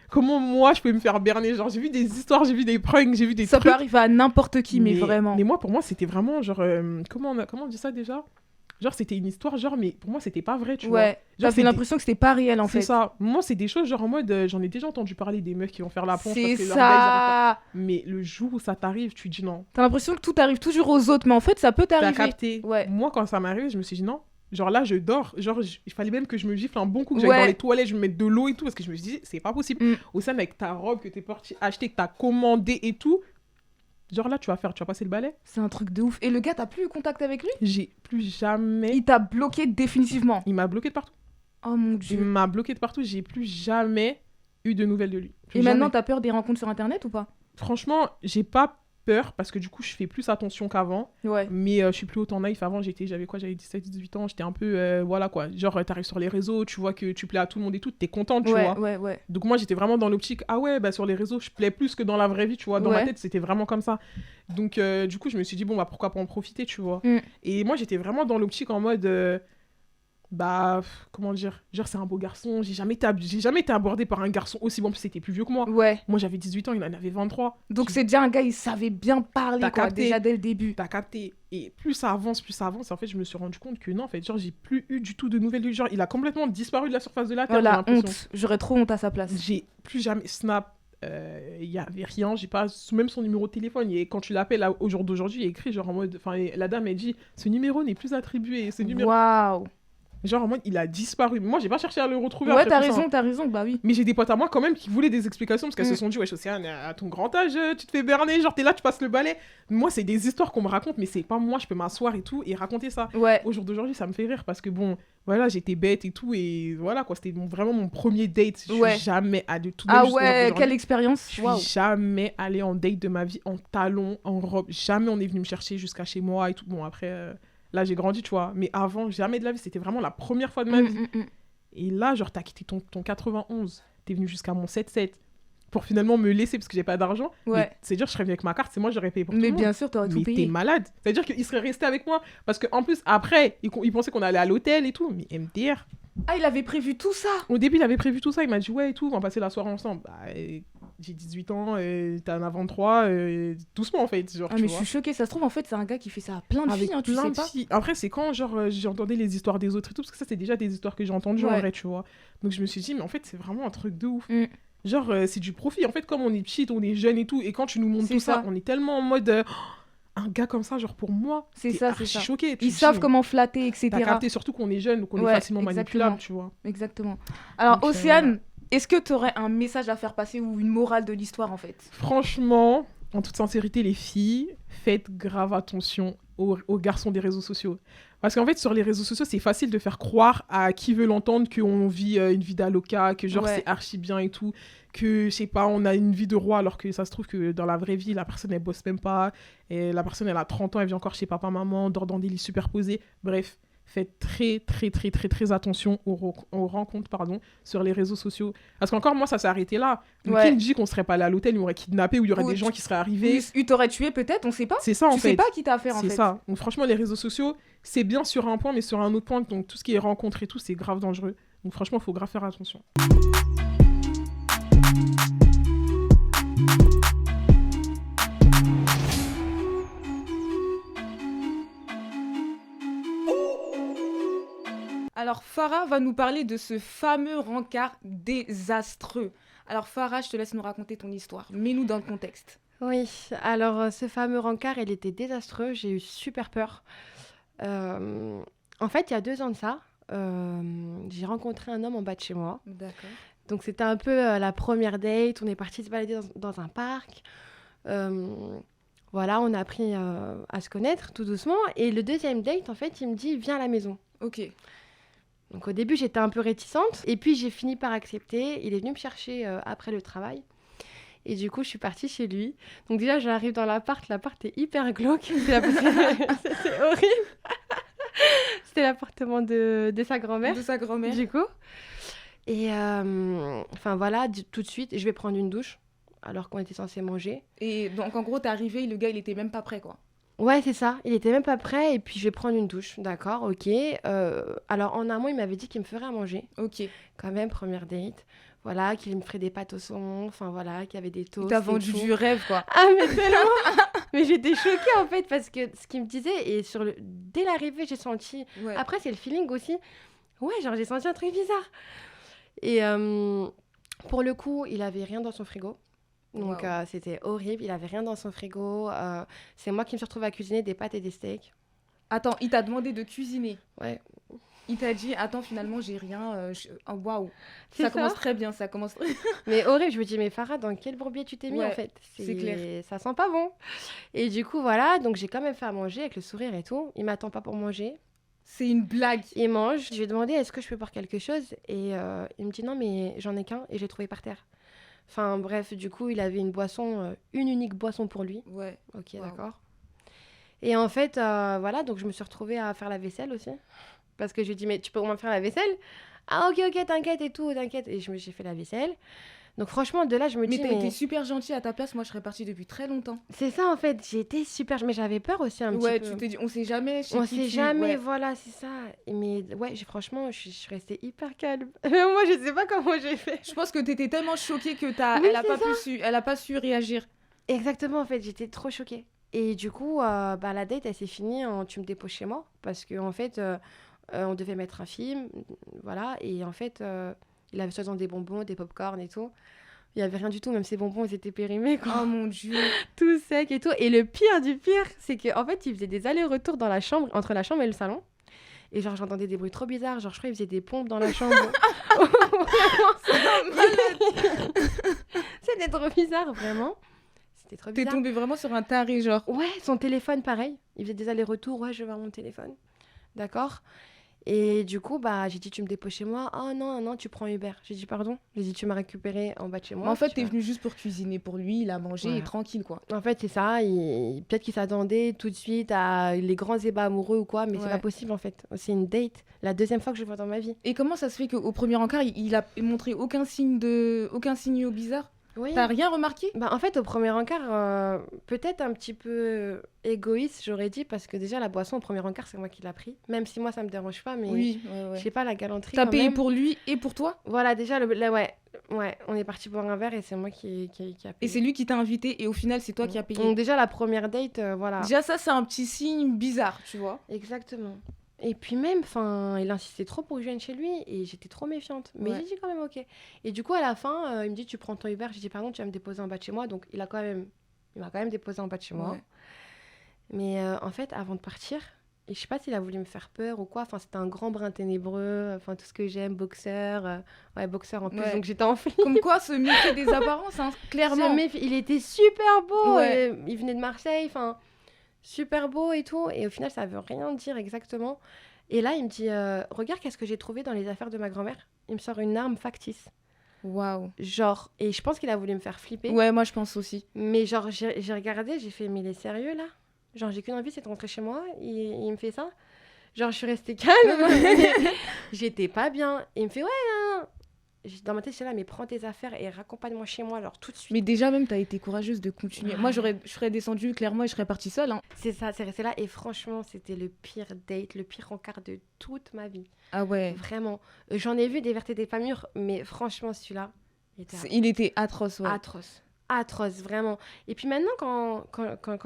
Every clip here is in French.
Comment moi, je peux me faire berner? Genre, j'ai vu des histoires, j'ai vu des pranks, j'ai vu des Ça trucs. peut arriver à n'importe qui, mais vraiment. Mais moi, pour moi, c'était vraiment genre... comment on dit ça déjà? Genre, c'était une histoire, genre, mais pour moi, c'était pas vrai, tu vois. Ouais, Genre, t'avais l'impression que c'était pas réel, en c'est fait. ça. Moi, c'est des choses, genre, en mode... j'en ai déjà entendu parler des meufs qui vont faire la ponce C'est parce que leur gars, ils arrivent pas. ça. Mais le jour où ça t'arrive, tu dis non. T'as l'impression que tout arrive toujours aux autres, mais en fait, ça peut T'as t'arriver. capté. Ouais. Moi, quand ça m'est arrivé, je me suis dit non. Genre là, je dors. Genre, il fallait même que je me gifle un bon coup, que j'aille dans les toilettes, je me mette de l'eau et tout, parce que je me suis dit, c'est pas possible. Au sein avec ta robe que t'es parti acheter, que t'as commandé et tout. Genre là, tu vas passer le balai. C'est un truc de ouf. Et le gars, t'as plus eu contact avec lui? J'ai plus jamais... Il t'a bloqué définitivement. Il m'a bloqué de partout. Oh mon Il dieu. m'a bloqué de partout. J'ai plus jamais eu de nouvelles de lui. Et maintenant, t'as peur des rencontres sur Internet ou pas? Franchement, j'ai pas peur parce que du coup, je fais plus attention qu'avant. Ouais. Mais je suis plus autant naïf. Avant, j'avais 17-18 ans. J'étais un peu... voilà quoi. Genre, t'arrives sur les réseaux, tu vois que tu plais à tout le monde et tout. T'es contente, tu vois. Ouais. Donc moi, j'étais vraiment dans l'optique, ah ouais, bah sur les réseaux, je plais plus que dans la vraie vie, tu vois. Dans ma tête, c'était vraiment comme ça. Donc du coup, je me suis dit, bon, bah pourquoi pas en profiter, tu vois. Et moi, j'étais vraiment dans l'optique en mode... bah, comment dire, genre c'est un beau garçon, j'ai jamais été abordée par un garçon aussi bon, c'était plus vieux que moi. Ouais. Moi j'avais 18 ans, il en avait 23. Donc c'est déjà un gars, il savait bien parler, quoi, capté. déjà dès le début. T'as capté. Et plus ça avance, en fait, je me suis rendu compte que non, en fait, genre j'ai plus eu du tout de nouvelles de lui. Genre, il a complètement disparu de la surface de la Terre. Voilà, honte. J'aurais trop honte à sa place. J'ai plus jamais Snap. Il y avait rien, j'ai pas même son numéro de téléphone, et quand tu l'appelles au jour d'aujourd'hui, il est écrit genre en mode, enfin la dame elle dit ce numéro n'est plus attribué, ce numéro. Waouh. Genre en mode, il a disparu. Moi, j'ai pas cherché à le retrouver. Ouais, t'as raison, bah oui. Mais j'ai des potes à moi quand même qui voulaient des explications parce qu'elles se sont dit, wesh, Océane, à ton grand âge, tu te fais berner, genre t'es là, tu passes le balai. Moi, c'est des histoires qu'on me raconte, mais c'est pas moi, je peux m'asseoir et tout et raconter ça. Ouais. Au jour d'aujourd'hui, ça me fait rire parce que bon, voilà, j'étais bête et tout, et voilà quoi, c'était vraiment mon premier date. Je suis jamais allée tout de Ah ouais, quelle expérience. Je suis jamais allée en date de ma vie en talons, en robe. Jamais on est venu me chercher jusqu'à chez moi et tout. Bon, après. Là, j'ai grandi, tu vois. Mais avant, jamais de la vie. C'était vraiment la première fois de ma vie. Et là, genre, t'as quitté ton 91. T'es venu jusqu'à mon 7-7 pour finalement me laisser parce que j'ai pas d'argent. Ouais. C'est-à-dire, je serais venu avec ma carte, c'est moi, j'aurais payé pour tout le monde. Mais bien sûr, t'aurais tout payé. Mais t'es malade. C'est-à-dire qu'il serait resté avec moi. Parce qu'en plus, après, il pensait qu'on allait à l'hôtel et tout. Mais MDR. Ah, il avait prévu tout ça. Au début, il avait prévu tout ça. Il m'a dit, ouais, et tout, on va passer la soirée ensemble. Bah, j'ai 18 ans, t'en as 23, doucement en fait. Genre, mais je suis choquée, ça se trouve en fait c'est un gars qui fait ça à plein de filles, hein, tu sais pas. Après c'est quand genre j'entendais les histoires des autres et tout, parce que ça c'est déjà des histoires que j'ai entendues en vrai, tu vois. Donc je me suis dit, mais en fait c'est vraiment un truc de ouf. Genre c'est du profit, en fait comme on est petit, on est jeune et tout, et quand tu nous montres tout ça, on est tellement en mode... un gars comme ça, genre pour moi, c'est ça. choquée. Ils savent comment flatter, etc. T'as capté, surtout qu'on est jeune, donc on est facilement manipulable, tu vois. Exactement. Alors donc, Océane, est-ce que t'aurais un message à faire passer ou une morale de l'histoire en fait? Franchement, en toute sincérité, les filles, faites grave attention aux garçons des réseaux sociaux. Parce qu'en fait, sur les réseaux sociaux, c'est facile de faire croire à qui veut l'entendre qu'on vit une vie d'aloca, que genre c'est archi bien et tout, que je sais pas, on a une vie de roi, alors que ça se trouve que dans la vraie vie, la personne elle bosse même pas, et la personne elle a 30 ans, elle vit encore chez papa, maman, dort dans des lits superposés, bref. Faites très attention aux rencontres sur les réseaux sociaux. Parce qu'encore, moi, ça s'est arrêté là. Qui me dit qu'on serait pas allé à l'hôtel, il m'aurait kidnappé, ou il y aurait des gens qui seraient arrivés. Il t'aurait tué peut-être, on sait pas. C'est ça, en fait. Tu sais pas qui t'a affaire, en fait. C'est ça. Donc franchement, les réseaux sociaux, c'est bien sur un point, mais sur un autre point, donc tout ce qui est rencontres et tout, c'est grave dangereux. Donc franchement, il faut grave faire attention. Alors, Farah va nous parler de ce fameux rencard désastreux. Alors, Farah, je te laisse nous raconter ton histoire. Mets-nous dans le contexte. Oui, alors ce fameux rencard, il était désastreux. J'ai eu super peur. En fait, il y a 2 ans de ça, j'ai rencontré un homme en bas de chez moi. D'accord. Donc, c'était un peu la première date. On est parti se balader dans un parc. Voilà, on a appris à se connaître tout doucement. Et le deuxième date, en fait, il me dit « Viens à la maison ». Ok. Donc au début, j'étais un peu réticente. Et puis, j'ai fini par accepter. Il est venu me chercher après le travail. Et du coup, je suis partie chez lui. Donc déjà, j'arrive dans l'appart. L'appart est hyper glauque. C'est horrible. C'était l'appartement de sa grand-mère. De sa grand-mère. Du coup. Et enfin voilà, tout de suite, je vais prendre une douche. Alors qu'on était censé manger. Et donc, en gros, t'es arrivé, le gars, il était même pas prêt, quoi. Ouais, c'est ça. Il était même pas prêt. Et puis, je vais prendre une douche. D'accord, ok. Alors, en amont, il m'avait dit qu'il me ferait à manger. Ok. Quand même, première date. Voilà, qu'il me ferait des pâtes au saumon. Enfin, voilà, qu'il y avait des Il toasts t'a et vendu tout. du rêve, quoi. Ah, mais tellement. Mais j'étais choquée, en fait, parce que ce qu'il me disait, et dès l'arrivée, j'ai senti... Ouais. Après, c'est le feeling aussi. Ouais, genre, j'ai senti un truc bizarre. Et pour le coup, il avait rien dans son frigo. Donc, Waouh. c'était horrible. Il avait rien dans son frigo. C'est moi qui me suis retrouvée à cuisiner des pâtes et des steaks. Attends, il t'a demandé de cuisiner. Ouais. Il t'a dit, attends, finalement, j'ai rien. Oh, waouh. C'est Ça ça. commence très bien, ça commence très... Mais horrible, je me dis, mais Farah, dans quel bourbier tu t'es mis Ouais, en fait? c'est clair. Ça sent pas bon. Et du coup, voilà, donc j'ai quand même fait à manger avec le sourire et tout. Il m'attend pas pour manger. C'est une blague. Il mange. Je lui ai demandé, est-ce que je peux boire quelque chose? Et il me dit, non, mais j'en ai qu'un et je l'ai trouvé par terre. Enfin, bref, du coup, il avait une boisson, une unique boisson pour lui. Ouais. Ok, Wow. d'accord. Et en fait, voilà, donc je me suis retrouvée à faire la vaisselle aussi. Parce que je lui ai dit, mais tu peux au moins faire la vaisselle? Ah, ok, t'inquiète et tout, t'inquiète. Et j'ai fait la vaisselle. Donc franchement, de là, je me Mais dis, t'as mais été super gentil à ta place. Moi, je serais partie depuis très longtemps. c'est ça en fait, j'ai été super, mais j'avais peur aussi un Ouais, petit tu peu. t'es dit, on sait jamais chez On qui sait tu... jamais, Ouais. voilà, c'est ça. Mais ouais, franchement, je suis restée hyper calme. Moi, je sais pas comment j'ai fait. Je pense que t'étais tellement choquée que Oui, elle a pas su réagir. Exactement, en fait, j'étais trop choquée. Et du coup, bah, la date, elle s'est finie en tu me déposes chez moi. Parce qu'en fait, on devait mettre un film, voilà. Et en fait, il avait soi-disant des bonbons, des pop-corn et tout. Il y avait rien du tout, même ces bonbons, ils étaient périmés, quoi. Oh mon Dieu. Tout sec et tout. Et le pire du pire, c'est qu'en fait, il faisait des allers-retours dans la chambre, entre la chambre et le salon. Et genre, j'entendais des bruits trop bizarres. Genre, je crois qu'il faisait des pompes dans la chambre. C'était trop bizarre, vraiment. C'était trop T'es bizarre. tombée vraiment sur un taré, genre. Ouais, son téléphone, pareil. Il faisait des allers-retours. Ouais, je vais voir mon téléphone. D'accord. Et du coup, bah, j'ai dit, tu me déposes chez moi. Oh non, non, tu prends Uber. J'ai dit, pardon. J'ai dit, tu m'as récupéré en bas de chez moi. Mais en fait, tu t'es vas- venue juste pour cuisiner pour lui, il a mangé et Voilà. tranquille, quoi. En fait, c'est ça. Peut-être qu'il s'attendait tout de suite à les grands ébats amoureux ou quoi, mais c'est Ouais. pas possible en fait. C'est une date. La deuxième fois que je le vois dans ma vie. Et comment ça se fait qu'au premier encart, il a montré aucun signe bizarre? Oui. T'as rien remarqué? Bah, en fait, au premier encart, peut-être un petit peu égoïste, j'aurais dit, parce que déjà, la boisson au premier encart, c'est moi qui l'ai pris. Même si moi, ça me dérange pas, mais Oui, je sais pas, la galanterie. T'as quand payé même. pour lui et pour toi? Voilà, déjà, ouais, on est parti boire un verre et c'est moi qui a payé. Et c'est lui qui t'a invité et au final, c'est toi qui as payé. Donc, déjà, la première date, voilà. Déjà, ça, c'est un petit signe bizarre, tu vois. Exactement. Et puis même, il insistait trop pour que je vienne chez lui et j'étais trop méfiante. Mais Ouais. j'ai dit quand même ok. Et du coup, à la fin, il me dit, tu prends ton Uber. J'ai dit, pardon, tu vas me déposer en bas de chez moi. Donc, il m'a quand même déposé en bas de chez moi. Ouais. Mais en fait, avant de partir, et je sais pas s'il a voulu me faire peur ou quoi. Enfin, c'était un grand brin ténébreux. Enfin, tout ce que j'aime, boxeur. Ouais, boxeur en plus. Ouais. Donc, j'étais en flic. Comme quoi, se méfier des apparences, hein, clairement. Ce mec, il était super beau. Ouais. Il venait de Marseille. Enfin, super beau et tout. Et au final, ça veut rien dire exactement. Et là, il me dit, regarde qu'est-ce que j'ai trouvé dans les affaires de ma grand-mère. Il me sort une arme factice. Waouh. Genre, et je pense qu'il a voulu me faire flipper. Ouais, moi, je pense aussi. Mais genre, j'ai regardé, j'ai fait, mais il est sérieux là? Genre, j'ai qu'une envie, c'est de rentrer chez moi. Il me fait ça. Genre, je suis restée calme. J'étais pas bien. Et il me fait, ouais, hein. Dans ma tête, j'étais là, mais prends tes affaires et raccompagne-moi chez moi, alors tout de suite. Mais déjà, même, t'as été courageuse de continuer. Moi, je serais descendue, clairement, et je serais partie seule. Hein. C'est ça, c'est resté là. Et franchement, c'était le pire date, le pire encart de toute ma vie. Ah ouais. Vraiment. J'en ai vu des vertes et des pas mûres, mais franchement, celui-là, il était Il était atroce, ouais. atroce. Atroce, vraiment. Et puis maintenant, quand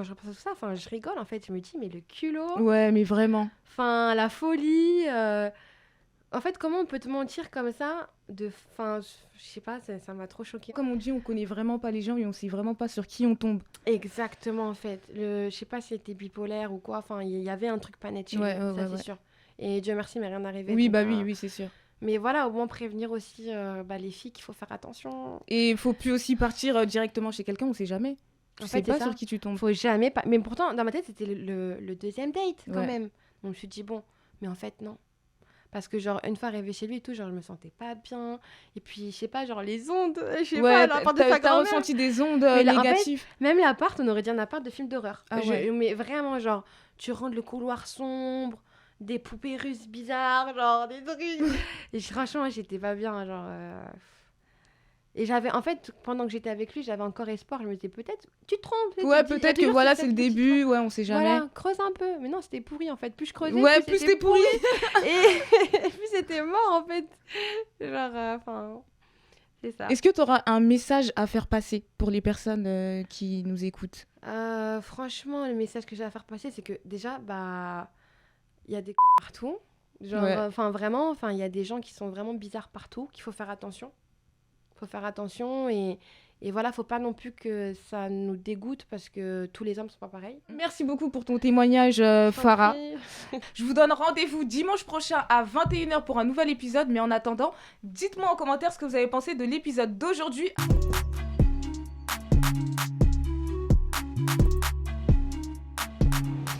je repense à tout ça, enfin, je rigole, en fait. Je me dis, mais le culot, Ouais, mais vraiment. enfin, la folie. En fait, comment on peut te mentir comme ça Enfin, je sais pas, ça m'a trop choquée. Comme on dit, on connaît vraiment pas les gens et on sait vraiment pas sur qui on tombe. Exactement, en fait. Je sais pas si c'était bipolaire ou quoi. Enfin, il y avait un truc pas net chez Ouais, lui, ouais, ça ouais, c'est ouais. sûr. Et Dieu merci, il m'est rien arrivé. Oui, donc, bah oui, c'est sûr. Mais voilà, au moins prévenir aussi les filles qu'il faut faire attention. Et il faut plus aussi partir directement chez quelqu'un, on sait jamais. Tu En sais fait, pas c'est ça. sur qui tu tombes. Faut jamais pas. Mais pourtant, dans ma tête, c'était le deuxième date quand Ouais. même. Donc je me suis dit bon, mais en fait non. Parce que genre une fois arrivée chez lui et tout, genre je me sentais pas bien. Et puis je sais pas, genre les ondes, je sais pas, la part de sa t'as grand-mère. ressenti des ondes Mais là, en fait, négatives. Même l'appart, on aurait dit un appart de film d'horreur. Ah ouais. Mais vraiment genre, tu rentres le couloir sombre, des poupées russes bizarres, genre des trucs. Et franchement, j'étais pas bien, genre. Et en fait, pendant que j'étais avec lui, j'avais encore espoir. Je me disais, peut-être, tu te trompes. Ouais, tu te dis- il y a peut-être que toujours voilà, cette c'est le petite début, ouais, on sait chose. jamais. Voilà, creuse un peu. Mais non, c'était pourri en fait. Plus je creusais, Ouais, plus c'était pourri. Et plus c'était mort en fait. Genre, enfin, c'est ça. Est-ce que tu auras un message à faire passer pour les personnes qui nous écoutent? Franchement, le message que j'ai à faire passer, c'est que déjà, bah, il y a des cons partout. Genre, Ouais. enfin, vraiment, enfin, il y a des gens qui sont vraiment bizarres partout, qu'il faut faire attention. Faut faire attention et voilà, faut pas non plus que ça nous dégoûte parce que tous les hommes sont pas pareils. Merci beaucoup pour ton témoignage, Farah. Je vous donne rendez-vous dimanche prochain à 21h pour un nouvel épisode. Mais en attendant, dites-moi en commentaire ce que vous avez pensé de l'épisode d'aujourd'hui.